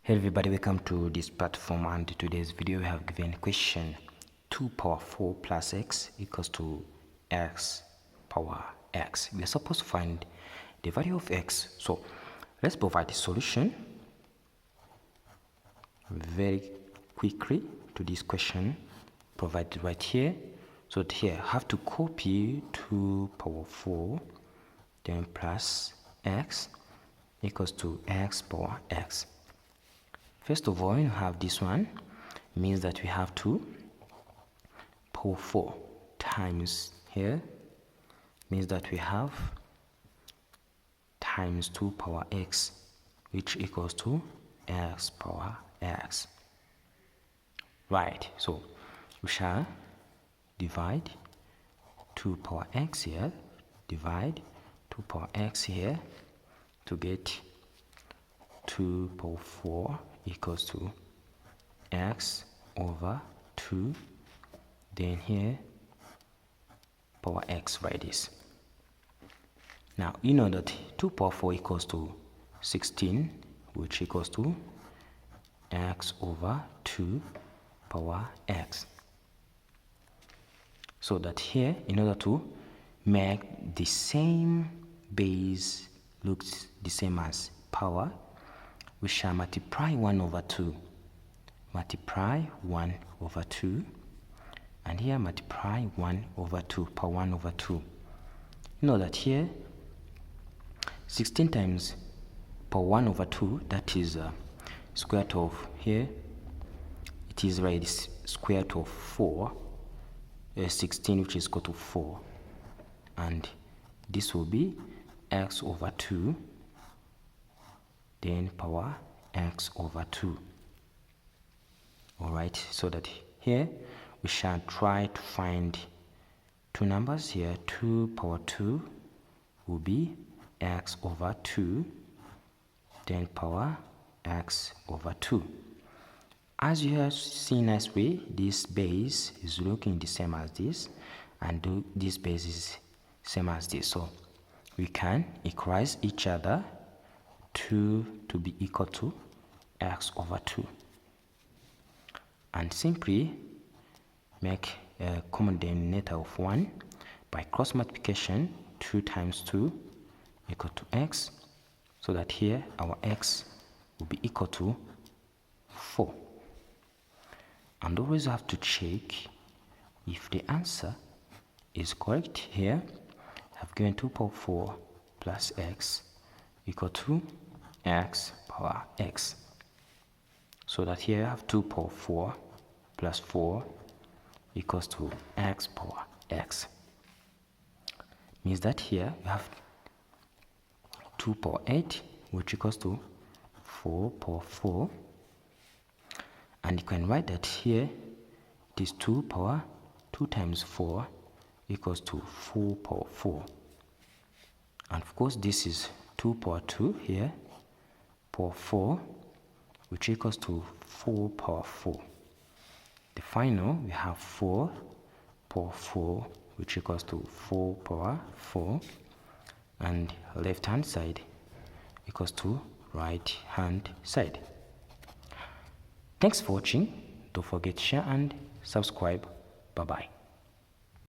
Hey everybody, welcome to this platform, and today's video we have given question 2 power 4 plus x equals to x power x. We are supposed to find the value of x. So let's provide the solution very quickly to this question provided right here. So here I have to copy 2 power 4 then plus x equals to x power x. First of all, you have this one, means that we have 2 power 4 times here, means that we have times 2 power x, which equals to x power x. Right, so we shall divide 2 power x here, divide 2 power x here to get 2 power 4 equals to x over 2, then here power x by this. Now you know that 2 power 4 equals to 16, which equals to x over 2 power x. So that here, in order to make the same base looks the same as power, we shall multiply 1 over 2, multiply 1 over 2, and here multiply 1 over 2, power 1 over 2. You know that here 16 times power 1 over 2, that is square root of, here it is right, square root of 4, 16, which is equal to 4, and this will be x over 2 then power x over 2. Alright, so that here we shall try to find two numbers here. 2 power 2 will be x over 2 then power x over 2. As you have seen nicely, this base is looking the same as this, and this base is same as this, so we can equalize each other to be equal to x over 2, and simply make a common denominator of 1 by cross multiplication. 2 times 2 equal to x, so that here our x will be equal to 4. And always have to check if the answer is correct. Here I've given 2 power 4 plus x equal to x power x, so that here I have 2 power 4 plus 4 equals to x power x. Means that here you have 2 power 8, which equals to 4 power 4, and you can write that here it is 2 power 2 times 4 equals to 4 power 4, and of course this is 2 power 2 here power 4, which equals to 4 power 4. The final we have 4 power 4, which equals to 4 power 4, and left hand side equals to right hand side. Thanks for watching. Don't forget to share and subscribe. Bye bye.